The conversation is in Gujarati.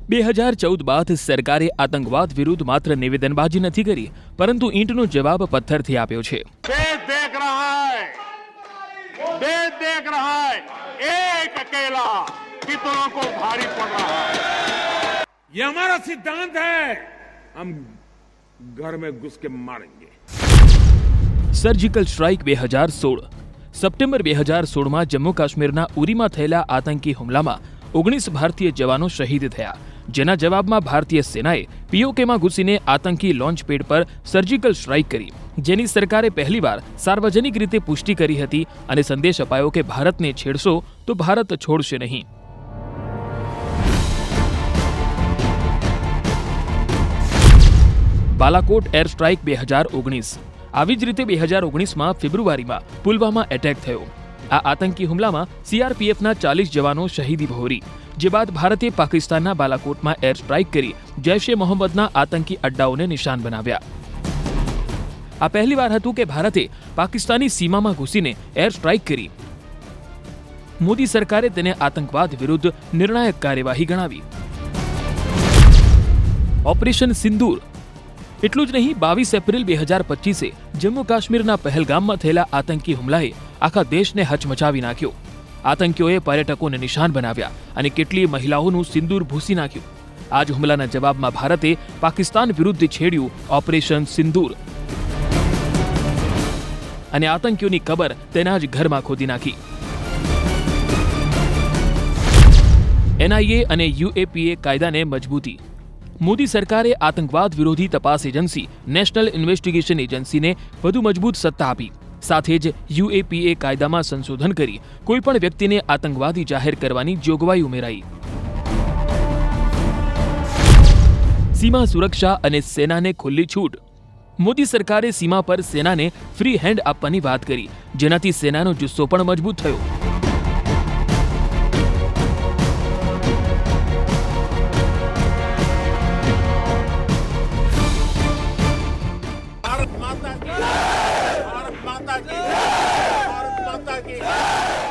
2014 બાદ સરકારે આતંકવાદ વિરુદ્ધ માત્ર નિવેદનબાજી નથી કરી, પરંતુ ઈંટનો જવાબ પથ્થરથી આપ્યો છે। देश देख रहा है, एक अकेला कितनों को भारी पड़ रहा है। ये हमारा सिद्धांत है, हम घर में घुस के मारेंगे। સર્જિકલ સ્ટ્રાઇક 2016 સપ્ટેમ્બર 2016માં જમ્મુ કાશ્મીરના ઉરીમાં થયેલા આતંકી હુમલામાં 19 ભારતીય જવાનો શહીદ થયા, જેના જવાબમાં ભારતીય સેનાએ પીઓકેમાં ઘૂસીને આતંકી લોન્ચ પેડ પર સર્જિકલ સ્ટ્રાઇક કરી, જેની સરકારે પહેલીવાર સાર્વજનિક રીતે પુષ્ટિ કરી હતી અને સંદેશ અપાયો કે ભારતને છેડશો તો ભારત છોડશે નહીં। બાલાકોટ એર સ્ટ્રાઇક 2019 આવી જ રીતે 2019માં ફેબ્રુઆરીમાં પુલવામા એટેક થયો। આ આતંકી હુમલામાં સીઆરપીએફના 40 જવાનો શહીદી વહોરી, જે બાદ ભારતે પાકિસ્તાનના બાલાકોટમાં એર સ્ટ્રાઇક કરી જૈશ એ મોહમ્મદના આતંકી અડ્ડાઓને નિશાન બનાવ્યા। આ પહેલીવાર હતું કે ભારતે પાકિસ્તાની સીમામાં ઘૂસીને એર સ્ટ્રાઇક કરી। મોદી સરકારે તેને આતંકવાદ વિરુદ્ધ નિર્ણાયક કાર્યવાહી ગણાવી। ઓપરેશન સિંદૂર એટલું જ નહીં, 22 એપ્રિલ 2025 જમ્મુ કાશ્મીરના પહેલગામમાં થયેલા આતંકી હુમલાએ આખા દેશને હચમચાવી નાખ્યો। આતંકીઓએ પર્યટકોને નિશાન બનાવ્યા અને કેટલીય મહિલાઓનું સિંદૂર ભૂંસી નાખ્યું। આ જ હુમલાના જવાબમાં ભારતે પાકિસ્તાન વિરુદ્ધ છેડ્યું ઓપરેશન સિંદૂર અને આતંકીઓની કબર તેના જ ઘરમાં ખોદી નાખી। એનઆઈએ અને યુએપીએ કાયદાને મજબૂતી। મોદી સરકારે આતંકવાદ વિરોધી તપાસ એજન્સી નેશનલ ઇન્વેસ્ટિગેશન એજન્સીને વધુ મજબૂત સત્તા આપી। સાથે જ યુએપીએ કાયદામાં સંશોધન કરી કોઈપણ વ્યક્તિને આતંકવાદી જાહેર કરવાની જોગવાઈ ઉમેરાઈ। સીમા સુરક્ષા અને સેનાને ખુલ્લી છૂટ। મોદી સરકારે સીમા પર સેનાને ફ્રી હેન્ડ આપવાની વાત કરી, જેનાથી સેનાનો જુસ્સો પણ મજબૂત થયો।